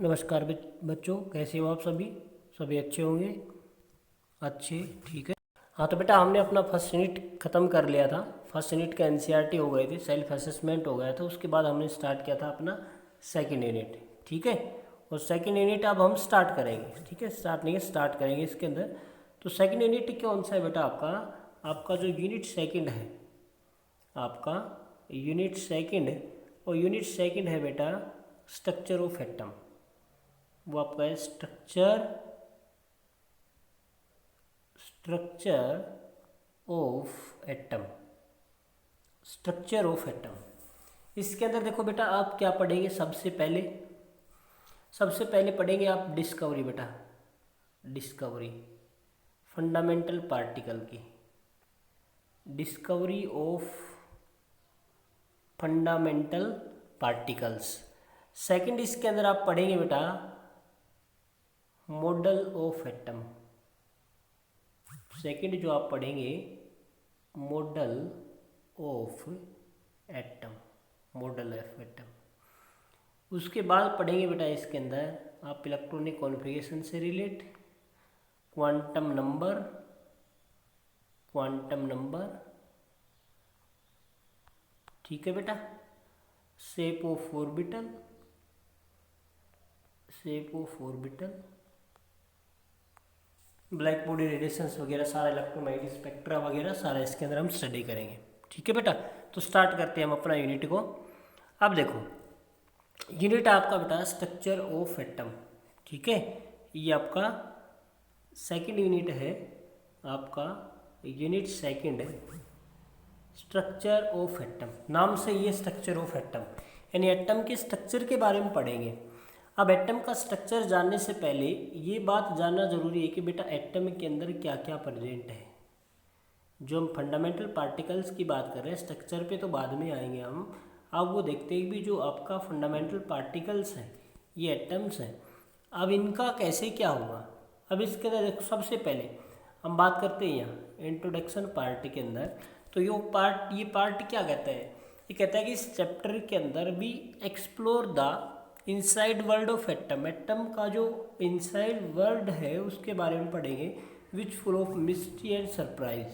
नमस्कार बच्चों, कैसे हो आप सभी? सभी अच्छे होंगे। अच्छे, ठीक है। हाँ तो बेटा, हमने अपना फर्स्ट यूनिट ख़त्म कर लिया था। फर्स्ट यूनिट का एनसीईआरटी हो गए थे, सेल्फ असेसमेंट हो गया था। उसके बाद हमने स्टार्ट किया था अपना सेकंड यूनिट, ठीक है। और सेकंड यूनिट अब हम स्टार्ट करेंगे, ठीक है। स्टार्ट करेंगे इसके अंदर। तो सेकंड यूनिट कौन सा है बेटा? आपका जो यूनिट सेकंड है, आपका यूनिट सेकंड, और यूनिट सेकंड है बेटा स्ट्रक्चर ऑफ एटम। वो आपका है structure of atom. Structure of atom, इसके अंदर देखो बेटा, आप क्या पढ़ेंगे? सबसे पहले पढ़ेंगे आप डिस्कवरी बेटा। डिस्कवरी फंडामेंटल पार्टिकल की, discovery of fundamental particles. Second इसके अंदर आप पढ़ेंगे बेटा मॉडल ऑफ एटम। सेकंड जो आप पढ़ेंगे model of atom, model of atom. उसके बाद पढ़ेंगे बेटा इसके अंदर आप इलेक्ट्रॉनिक कॉन्फ़िगरेशन से रिलेट, क्वांटम नंबर, ठीक है बेटा। Shape of orbital, black body radiations वगैरह सारा, इलेक्ट्रोमैग्नेटिक स्पेक्ट्रा वगैरह सारा इसके अंदर हम स्टडी करेंगे, ठीक है बेटा। तो स्टार्ट करते हैं हम अपना यूनिट को। अब देखो, यूनिट आपका बेटा स्ट्रक्चर ऑफ एटम, ठीक है। ये आपका सेकंड यूनिट है, आपका यूनिट सेकंड है स्ट्रक्चर ऑफ एटम। नाम से ये स्ट्रक्चर ऑफ एटम, यानी एटम के स्ट्रक्चर के बारे में पढ़ेंगे। अब एटम का स्ट्रक्चर जानने से पहले ये बात जानना जरूरी है कि बेटा एटम के अंदर क्या क्या प्रेजेंट है। जो हम फंडामेंटल पार्टिकल्स की बात कर रहे हैं, स्ट्रक्चर पे तो बाद में आएंगे हम। अब वो देखते हैं कि जो आपका फंडामेंटल पार्टिकल्स हैं, ये एटम्स हैं, अब इनका कैसे क्या होगा। अब इसके अंदर देखो, सबसे पहले हम बात करते हैं यहाँ इंट्रोडक्शन पार्ट के अंदर। तो ये पार्ट क्या कहता है? ये कहता है कि इस चैप्टर के अंदर भी explore the inside world of atom. Atom का जो इनसाइड वर्ल्ड है उसके बारे में पढ़ेंगे, which full of mystery and surprise,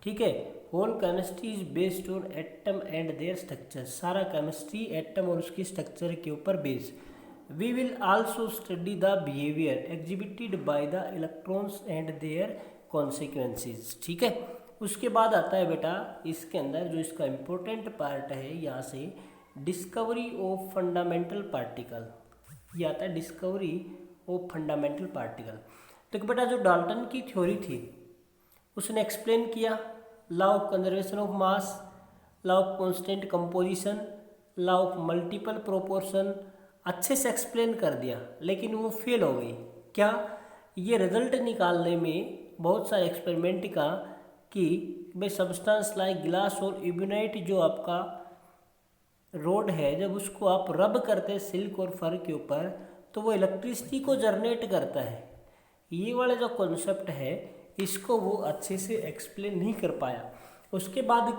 ठीक है। Whole chemistry is based on atom and their structure. सारा केमिस्ट्री एटम और उसकी स्ट्रक्चर के ऊपर based. We will also study the behaviour exhibited by the electrons and their consequences, ठीक है। उसके बाद आता है बेटा इसके अंदर जो इसका इम्पोर्टेंट पार्ट है, यहाँ से डिस्कवरी ऑफ फंडामेंटल पार्टिकल। ये आता है डिस्कवरी ऑफ फंडामेंटल पार्टिकल। तो बेटा जो डाल्टन की थ्योरी थी उसने एक्सप्लेन किया law of conservation of mass, law of constant composition, law of multiple proportion, अच्छे से एक्सप्लेन कर दिया। लेकिन वो फेल हो गई। क्या? ये रिजल्ट निकालने में बहुत सारे एक्सपेरिमेंट का कि भाई सब्सटेंस लाइक ग्लास और इब्यूनाइट जो आपका रोड है, जब उसको आप रब करते हैं सिल्क और फर के ऊपर तो वो इलेक्ट्रिसिटी को जनरेट करता है। ये वाला जो कॉन्सेप्ट है इसको वो अच्छे से एक्सप्लेन नहीं कर पाया। उसके बाद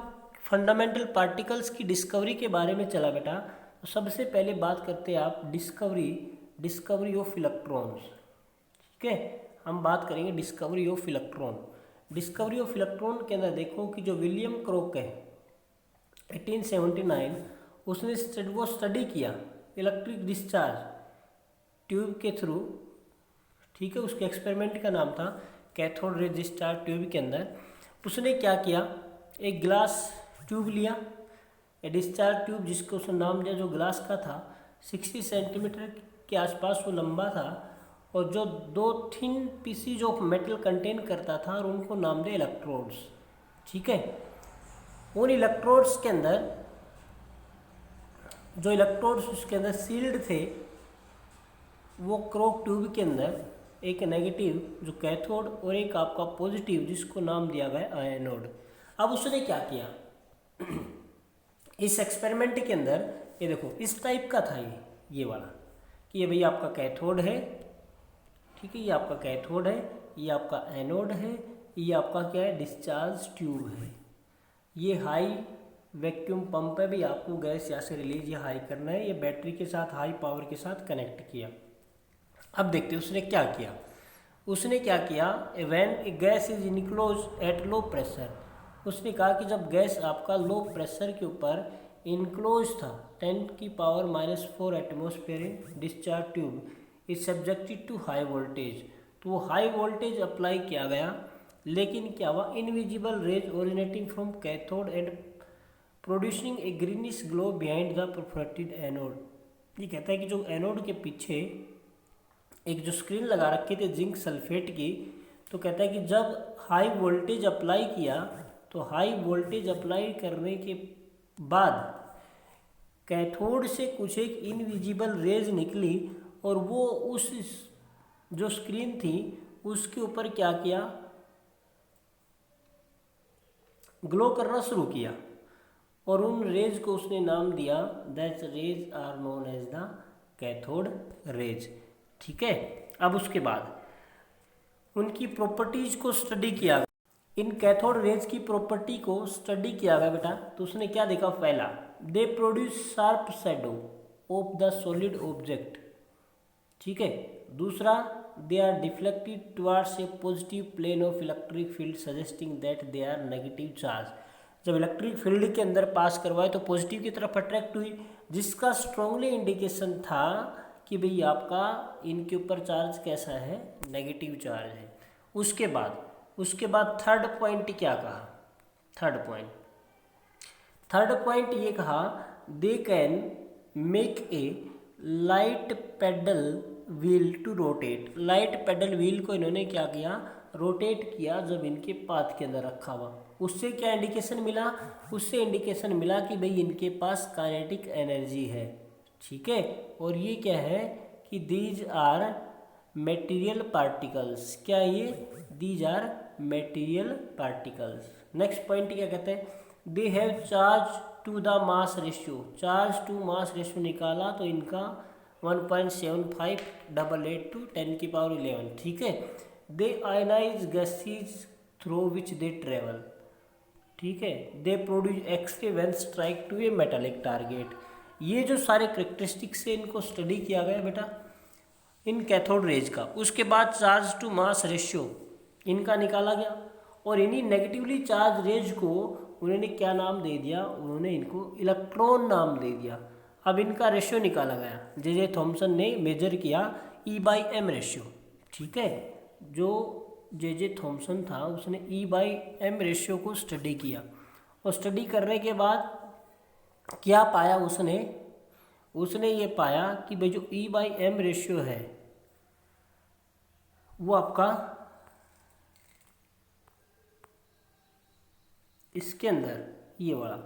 फंडामेंटल पार्टिकल्स की डिस्कवरी के बारे में चला बेटा। तो सबसे पहले बात करते हैं आप डिस्कवरी ऑफ इलेक्ट्रॉन्स, ठीक है। हम बात करेंगे discovery of electron. Discovery of electron के अंदर देखो कि जो विलियम क्रोक है 1879, उसने वो स्टडी किया इलेक्ट्रिक डिस्चार्ज ट्यूब के थ्रू, ठीक है। उसके एक्सपेरिमेंट का नाम था कैथोड रे डिस्चार्ज ट्यूब के अंदर। उसने क्या किया, एक ग्लास ट्यूब लिया, एक डिस्चार्ज ट्यूब जिसको उसने नाम दिया, जो ग्लास का था 60 सेंटीमीटर के आसपास वो लंबा था, और जो 2 thin PCs of metal contain करता था, और उनको नाम दिया इलेक्ट्रोड्स, ठीक है। उन इलेक्ट्रोड्स के अंदर जो इलेक्ट्रोड्स उसके अंदर सील्ड थे, वो क्रोक ट्यूब के अंदर एक नेगेटिव जो कैथोड और एक आपका पॉजिटिव जिसको नाम दिया गया एनोड। अब उसने क्या किया इस एक्सपेरिमेंट के अंदर, ये देखो इस टाइप का था ये वाला, कि ये भैया आपका कैथोड है, ठीक है, ये आपका कैथोड है, ये आपका एनोड है, ये आपका क्या है, डिस्चार्ज ट्यूब है। ये हाई वैक्यूम पंप है, भी आपको गैस यहाँ से रिलीज या हाई करना है। ये बैटरी के साथ हाई पावर के साथ कनेक्ट किया, अब देखते हैं उसने क्या किया। उसने क्या किया, when A gas is enclose at low pressure, उसने कहा कि जब गैस आपका लो प्रेशर के ऊपर इनक्लोज था 10⁻⁻⁴ atmosphere in discharge tube is subjected to high voltage, तो वो हाई वोल्टेज अप्लाई किया गया, लेकिन क्या हुआ, invisible rays originating from cathode and producing a greenish glow behind the perforated anode. ये कहता है कि जो एनोड के पीछे एक जो स्क्रीन लगा रखी थी जिंक सल्फेट की, तो कहता है कि जब हाई वोल्टेज अप्लाई किया, तो हाई वोल्टेज अप्लाई करने के बाद कैथोड से कुछ एक इनविजिबल रेज निकली और वो उस जो स्क्रीन थी उसके ऊपर क्या किया, ग्लो करना शुरू किया, और उन रेज को उसने नाम दिया, that rays are known as the cathode rays. ठीक है, अब उसके बाद उनकी प्रॉपर्टीज को स्टडी किया गया, इन कैथोड रेज की प्रॉपर्टी को स्टडी किया गया बेटा। तो उसने क्या देखा, पहला they produce sharp shadow of the solid object, ठीक है। दूसरा they are deflected towards a positive plane of electric field suggesting that they are negative charge, जब इलेक्ट्रिक फील्ड के अंदर पास करवाए तो पॉजिटिव की तरफ अट्रैक्ट हुई, जिसका स्ट्रांगली इंडिकेशन था कि भाई आपका इनके ऊपर चार्ज कैसा है, नेगेटिव चार्ज है। उसके बाद थर्ड पॉइंट क्या कहा, थर्ड पॉइंट ये कहा, they can make a light paddle wheel to rotate, light paddle wheel को इन्होंने क्या किया, रोटेट किया जब इनके पाथ के अंदर रखा हुआ। उससे क्या इंडिकेशन मिला, उससे इंडिकेशन मिला कि भाई इनके पास काइनेटिक एनर्जी है, ठीक है। और ये क्या है कि दीज आर मेटीरियल पार्टिकल्स, क्या ये, these are material particles. Next point क्या कहते हैं, they have charge to the mass ratio, charge to mass ratio निकाला तो इनका 1.75 8 to 10⁻11, ठीक है। They ionise gases through which they travel, ठीक है। They produce X ray when strike to a metallic target. ये जो सारे करेक्टरिस्टिक्स से इनको स्टडी किया गया बेटा इन कैथोड रेज का। उसके बाद चार्ज टू मास रेशियो इनका निकाला गया, और इन्हीं नेगेटिवली चार्ज रेज को उन्होंने क्या नाम दे दिया, उन्होंने इनको इलेक्ट्रॉन नाम दे दिया। अब इनका रेशियो निकाला गया, जे थॉमसन ने मेजर किया E/m रेशियो, ठीक है। जो जे थॉमसन था उसने E/m रेशियो को स्टडी किया, और स्टडी करने के बाद क्या पाया उसने ये पाया कि भाई जो E/m रेशियो है वो आपका इसके अंदर ये वाला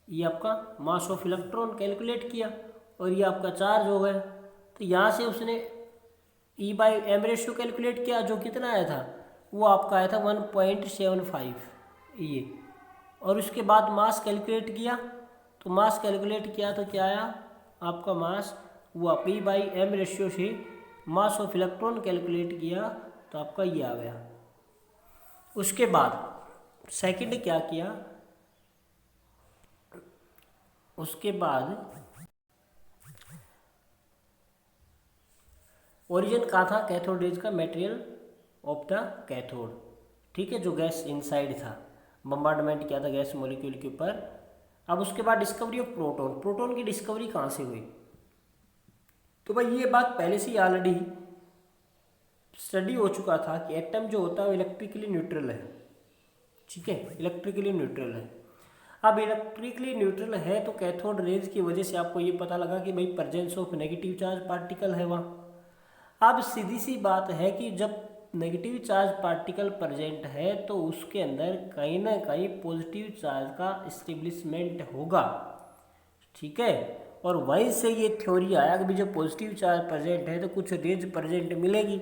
ये आपका मास ऑफ इलेक्ट्रॉन कैलकुलेट किया, और ये आपका चार्ज हो गया। तो यहाँ से उसने E/m रेशियो कैलकुलेट किया, जो कितना आया था, वो आपका आया था 1.75 ये। और उसके बाद मास कैलकुलेट किया, तो क्या आया आपका मास, वो आप E/m रेशियो से मास ऑफ इलेक्ट्रॉन कैलकुलेट किया तो आपका ये आ गया। उसके बाद सेकंड क्या किया, उसके बाद ओरिजिन कहा था कैथोड रेज का, मटेरियल ऑफ द कैथोड, ठीक है, जो गैस इनसाइड था, बम्बार्डमेंट किया था गैस मॉलिक्यूल के ऊपर। अब उसके बाद डिस्कवरी ऑफ प्रोटॉन की डिस्कवरी कहाँ से हुई, तो भाई ये बात पहले से ही ऑलरेडी स्टडी हो चुका था कि एटम जो होता है वो इलेक्ट्रिकली न्यूट्रल है, ठीक है, इलेक्ट्रिकली न्यूट्रल है। अब इलेक्ट्रिकली न्यूट्रल है तो कैथोड रेज की वजह से आपको ये पता लगा कि भाई presence of negative charge particle है वहाँ। अब सीधी सी बात है कि जब नेगेटिव चार्ज पार्टिकल प्रेजेंट है तो उसके अंदर कहीं ना कहीं पॉजिटिव चार्ज का इस्टेब्लिशमेंट होगा, ठीक है। और वहीं से ये थ्योरी आया कि जब पॉजिटिव चार्ज प्रेजेंट है तो कुछ रेज प्रेजेंट मिलेगी,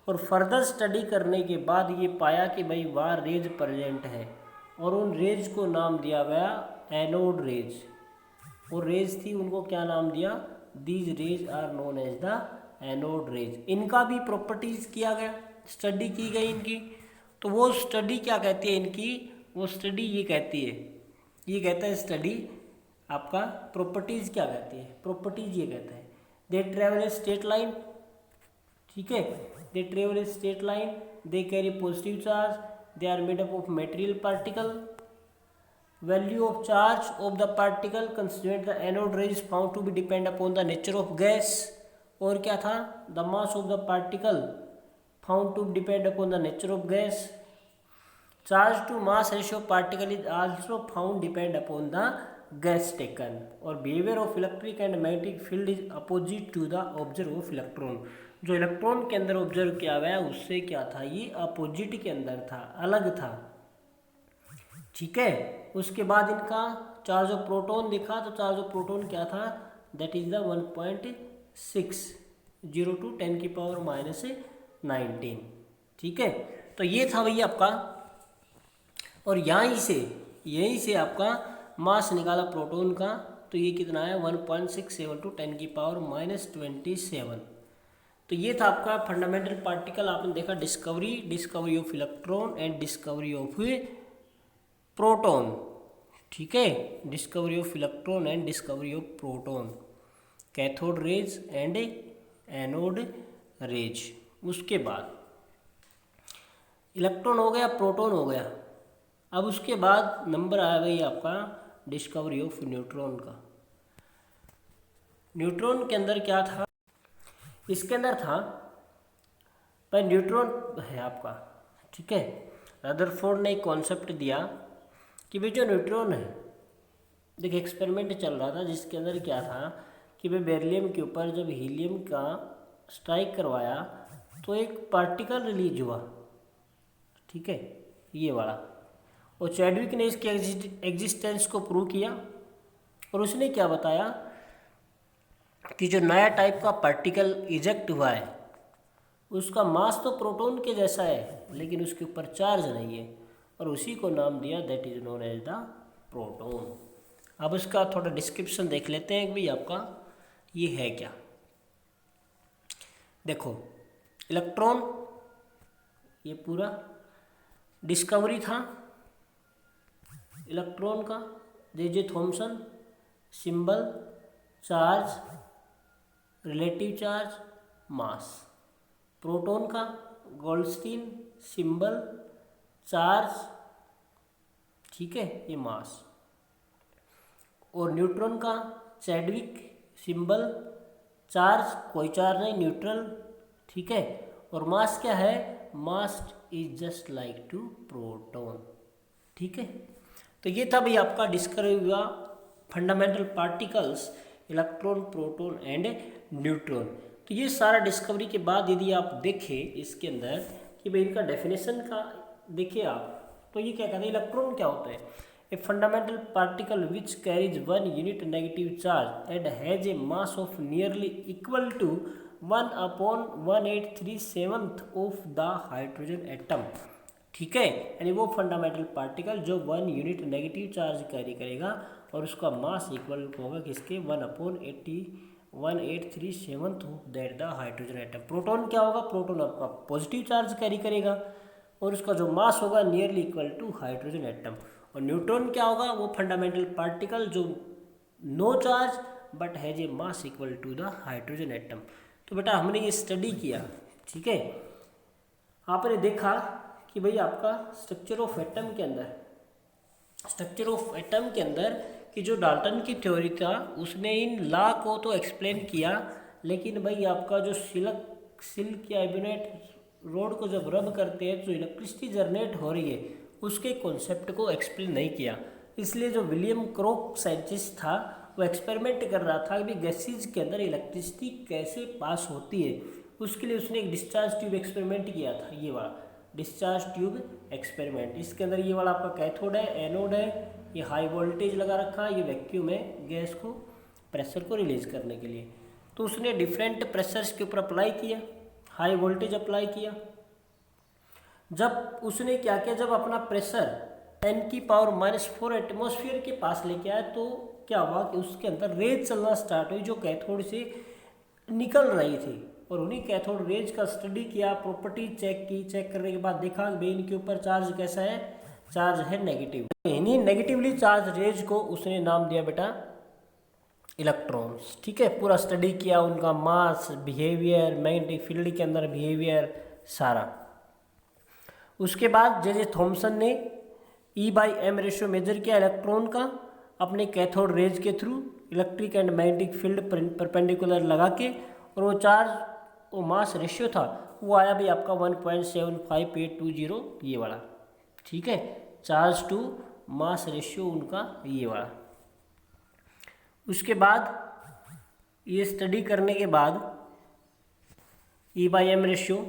और फर्दर स्टडी करने के बाद ये पाया कि भाई वहाँ रेज प्रेजेंट है, और उन रेज को नाम दिया गया एनोड रेज। और रेज थी उनको क्या नाम दिया, these rays are known as the anode rays. इनका भी प्रॉपर्टीज किया गया, स्टडी की गई इनकी। तो वो स्टडी क्या कहती है इनकी, वो स्टडी ये कहती है, ये कहता है स्टडी आपका प्रॉपर्टीज क्या कहती है, प्रॉपर्टीज ये कहता है they travel a straight line, ठीक है, they travel a straight line, they carry positive charge, they are made up of material particle, value of charge of the particle considered the anode rays found to be depend upon the nature of gas, और क्या था, the mass of the particle found to depend upon the nature of gas, charge to mass ratio particle is also found depend upon the gas taken, और behaviour of electric and magnetic field is opposite to the observe of electron, जो electron के अंदर observe किया गया उससे क्या था, ये अपोजिट के अंदर था, अलग था, ठीक है। उसके बाद इनका चार्ज ऑफ प्रोटॉन दिखा, तो चार्ज ऑफ प्रोटॉन क्या था, दैट इज द 1.60 टू 10⁻⁻19, ठीक है। तो ये था भैया आपका, और यहीं से आपका मास निकाला प्रोटॉन का, तो ये कितना है 1.67 टू 10⁻27। तो ये था आपका फंडामेंटल पार्टिकल, आपने देखा discovery of electron and discovery of proton, ठीक है, discovery of electron and discovery of proton, cathode rays and anode rays. उसके बाद इलेक्ट्रॉन हो गया, प्रोटॉन हो गया, अब उसके बाद नंबर आया भाई आपका डिस्कवरी ऑफ न्यूट्रॉन का। न्यूट्रॉन के अंदर क्या था, इसके अंदर था भाई न्यूट्रॉन है आपका, ठीक है। रदरफोर्ड ने एक कॉन्सेप्ट दिया कि भाई जो न्यूट्रॉन है, देखिए एक्सपेरिमेंट चल रहा था जिसके अंदर क्या था कि भाई बेरिलियम के ऊपर जब हीलियम का स्ट्राइक करवाया तो एक पार्टिकल रिलीज हुआ, ठीक है, ये वाला, और चैडविक ने इसके एग्जिस्टेंस को प्रूव किया, और उसने क्या बताया कि जो नया टाइप का पार्टिकल इजेक्ट हुआ है उसका मास तो प्रोटॉन के जैसा है लेकिन उसके ऊपर चार्ज नहीं है, और उसी को नाम दिया that is known as the proton. अब उसका थोड़ा डिस्क्रिप्शन देख लेते हैं कि भाई आपका ये है क्या। देखो इलेक्ट्रॉन, ये पूरा डिस्कवरी था इलेक्ट्रॉन का, J Thomson, symbol, charge, relative charge, mass. Proton का गोल्डस्टीन, सिंबल, चार्ज, ठीक है, ये मास। और न्यूट्रॉन का चैडविक, सिंबल, चार्ज, कोई चार्ज नहीं, न्यूट्रल, ठीक है, और मास क्या है, mass is just like to proton, ठीक है। तो ये था भाई आपका डिस्कवरी हुआ fundamental particles electron, proton and neutron. तो ये सारा डिस्कवरी के बाद यदि आप देखें इसके अंदर कि भाई इनका डेफिनेशन का देखिए आप, तो ये क्या कहते हैं, इलेक्ट्रॉन क्या होता है, a fundamental particle which carries 1 unit negative charge and has a mass of nearly equal to 1/183 of the hydrogen atom, ठीक है। यानी वो फंडामेंटल पार्टिकल जो 1 यूनिट नेगेटिव चार्ज कैरी करेगा और उसका मास इक्वल होगा किसके 1/187 of that the hydrogen atom. Proton क्या होगा, प्रोटॉन आपका पॉजिटिव चार्ज कैरी करेगा और उसका जो मास होगा nearly equal to hydrogen atom. और न्यूट्रॉन क्या होगा, वो फंडामेंटल पार्टिकल जो no charge but has a mass equal to the hydrogen atom. तो बेटा हमने ये स्टडी किया, ठीक है, आपने देखा कि भाई आपका स्ट्रक्चर ऑफ एटम के अंदर कि जो डाल्टन की थ्योरी था उसने इन लॉ को तो एक्सप्लेन किया, लेकिन भाई आपका जो सिल्क या एबोनेट रोड को जब रब करते हैं तो इलेक्ट्रिसिटी जनरेट हो रही है उसके कॉन्सेप्ट को एक्सप्लेन नहीं किया। इसलिए जो विलियम क्रोक साइंटिस्ट था वो एक्सपेरिमेंट कर रहा था कि गैसेज के अंदर इलेक्ट्रिसिटी कैसे पास होती है, उसके लिए उसने एक डिस्चार्ज ट्यूब एक्सपेरिमेंट किया था, ये वाला डिस्चार्ज ट्यूब एक्सपेरिमेंट। इसके अंदर ये वाला आपका कैथोड है, एनोड है, ये हाई वोल्टेज लगा रखा है, ये वैक्यूम है गैस को प्रेशर को रिलीज करने के लिए। तो उसने डिफरेंट प्रेशर्स के ऊपर अप्लाई किया, हाई वोल्टेज अप्लाई किया। जब उसने क्या किया, जब अपना प्रेशर 10⁻⁻⁴ एटमॉस्फेयर के पास लेके आया तो क्या हुआ कि उसके अंदर रेज चलना स्टार्ट हुई जो कैथोड से निकल रही थी, और उन्हीं कैथोड रेज का स्टडी किया, प्रॉपर्टी चेक की, चेक करने के बाद देखा कि इनके ऊपर चार्ज कैसा है, चार्ज है नेगेटिव। इन्हीं नेगेटिवली चार्ज रेज को उसने नाम दिया बेटा इलेक्ट्रॉन्स, ठीक है। पूरा स्टडी किया उनका मास, बिहेवियर, मैग्नेटिक फील्ड के अंदर बिहेवियर सारा। उसके बाद जे थॉमसन ने E/m रेशियो मेजर किया इलेक्ट्रॉन का अपने कैथोड रेज के through electric and magnetic field perpendicular लगा के, और वो चार्ज, वो मास रेशियो था वो आया भाई आपका 1.75820, ये वाला, ठीक है। चार्ज टू मास रेशियो उनका ये वाला। उसके बाद ये स्टडी करने के बाद E/m रेशियो,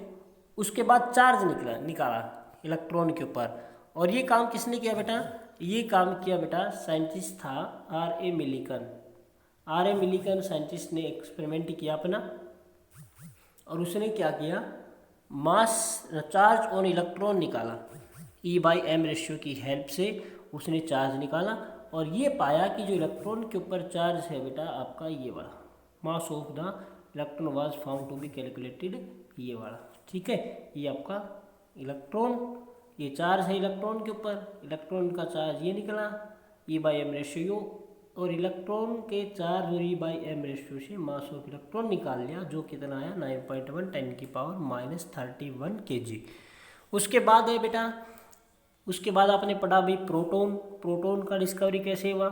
उसके बाद चार्ज निकाला इलेक्ट्रॉन के ऊपर। और ये काम किसने किया बेटा? ये काम किया बेटा साइंटिस्ट था R.A. Millikan. R.A. Millikan scientist ने एक्सपेरिमेंट किया अपना, और उसने क्या किया, मास चार्ज ऑन इलेक्ट्रॉन निकाला। E/m रेशियो की हेल्प से उसने चार्ज निकाला, और ये पाया कि जो इलेक्ट्रॉन के ऊपर चार्ज है बेटा आपका ये वाला, mass of the electron was found to be calculated, ये वाला, ठीक है। ये आपका इलेक्ट्रॉन, ये चार्ज है इलेक्ट्रॉन के ऊपर, इलेक्ट्रॉन का चार्ज ये निकला E/m रेशियो, और इलेक्ट्रॉन के चार्ज और E/m रेशियो से मास ऑफ इलेक्ट्रॉन निकाल लिया, जो कितना आया 9.1 10⁻³ kg। उसके बाद है बेटा, उसके बाद आपने पढ़ा भाई प्रोटॉन का डिस्कवरी कैसे हुआ।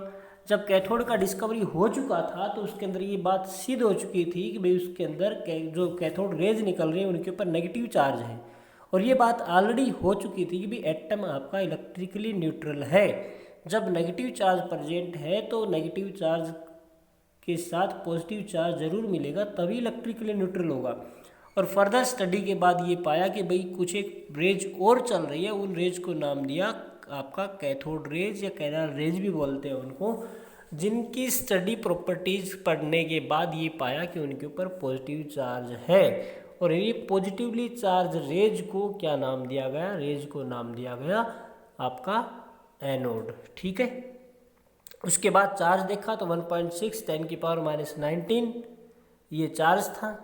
जब कैथोड का डिस्कवरी हो चुका था तो उसके अंदर ये बात सिद्ध हो चुकी थी कि भाई उसके अंदर जो कैथोड रेज निकल रहे हैं उनके ऊपर नेगेटिव चार्ज है, और ये बात ऑलरेडी हो चुकी थी कि भाई एटम आपका इलेक्ट्रिकली न्यूट्रल है। जब नेगेटिव चार्ज प्रेजेंट है तो नेगेटिव चार्ज के साथ पॉजिटिव चार्ज जरूर मिलेगा, तभी इलेक्ट्रिकली न्यूट्रल होगा। और फर्दर स्टडी के बाद ये पाया कि भाई कुछ एक रेज और चल रही है, उन रेज को नाम दिया आपका कैथोड रेज या कैथोड रेज भी बोलते हैं उनको, जिनकी स्टडी प्रॉपर्टीज पढ़ने के बाद ये पाया कि उनके ऊपर पॉजिटिव चार्ज है। और ये पॉजिटिवली चार्ज रेज को क्या नाम दिया गया? रेज को नाम दिया गया आपका एनोड, ठीक है। उसके बाद चार्ज देखा तो 1.6 10⁻⁻19 ये चार्ज था।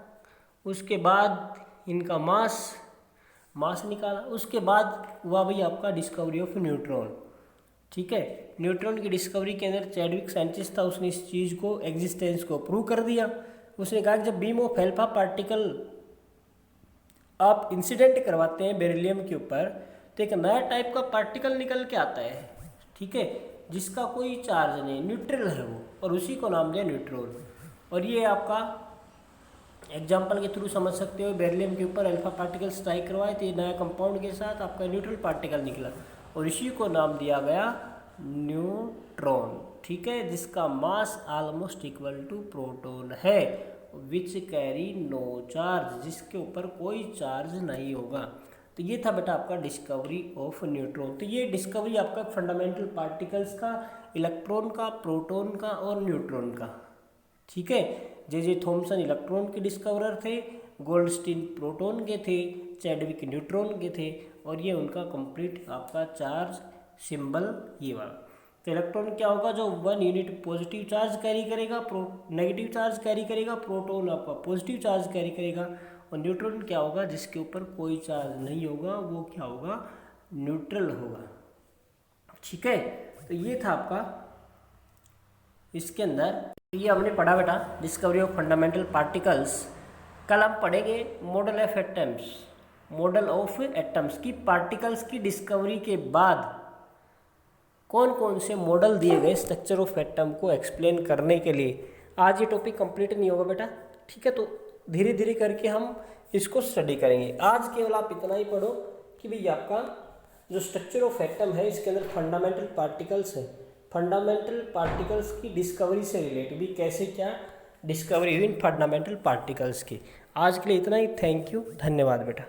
उसके बाद इनका मास निकाला। उसके बाद हुआ भाई आपका डिस्कवरी ऑफ न्यूट्रॉन, ठीक है। न्यूट्रॉन की डिस्कवरी के अंदर चैडविक साइंटिस्ट था, उसने इस चीज़ को एग्जिस्टेंस को प्रूव कर दिया। उसने कहा कि जब बीम ऑफ एल्फा पार्टिकल आप इंसिडेंट करवाते हैं बेरिलियम के ऊपर, तो एक नया टाइप का पार्टिकल निकल के आता है, ठीक है, जिसका कोई चार्ज नहीं, न्यूट्रल है वो, और उसी को नाम दिया न्यूट्रॉन। और ये आपका एग्जाम्पल के थ्रू समझ सकते हो, बेरिलियम के ऊपर अल्फा पार्टिकल स्ट्राइक करवाए तो ये नया कंपाउंड के साथ आपका न्यूट्रल पार्टिकल निकला, और इसी को नाम दिया गया न्यूट्रॉन, ठीक है, जिसका मास ऑलमोस्ट इक्वल टू प्रोटॉन है, विच कैरी नो चार्ज, जिसके ऊपर कोई चार्ज नहीं होगा। तो ये था बेटा आपका डिस्कवरी ऑफ न्यूट्रॉन। तो ये डिस्कवरी आपका फंडामेंटल पार्टिकल्स का, इलेक्ट्रॉन का, प्रोटॉन का और न्यूट्रॉन का, ठीक है। जे थॉमसन इलेक्ट्रॉन के डिस्कवरर थे, गोल्डस्टीन प्रोटॉन के थे, चैडविक न्यूट्रॉन के थे, और ये उनका कंप्लीट आपका चार्ज सिंबल ये वाला। तो इलेक्ट्रॉन क्या होगा? जो 1 यूनिट पॉजिटिव चार्ज कैरी करेगा, नेगेटिव चार्ज कैरी करेगा, प्रोटॉन आपका पॉजिटिव चार्ज कैरी करेगा, और न्यूट्रॉन क्या होगा? जिसके ऊपर कोई चार्ज नहीं होगा, वो क्या होगा? न्यूट्रल होगा, ठीक है। तो ये था आपका इसके अंदर, ये हमने पढ़ा बेटा डिस्कवरी ऑफ फंडामेंटल पार्टिकल्स। कल हम पढ़ेंगे model of atoms, model of atoms की पार्टिकल्स की डिस्कवरी के बाद कौन कौन से मॉडल दिए गए स्ट्रक्चर ऑफ एटम को एक्सप्लेन करने के लिए। आज ये टॉपिक कंप्लीट नहीं होगा बेटा, ठीक है, तो धीरे धीरे करके हम इसको स्टडी करेंगे। आज केवल आप इतना ही पढ़ो कि भाई आपका जो स्ट्रक्चर ऑफ एटम है इसके अंदर फंडामेंटल पार्टिकल्स है, फंडामेंटल पार्टिकल्स की डिस्कवरी से रिलेटेड भी कैसे क्या डिस्कवरी हुई इन फंडामेंटल पार्टिकल्स की। आज के लिए इतना ही, थैंक यू, धन्यवाद बेटा।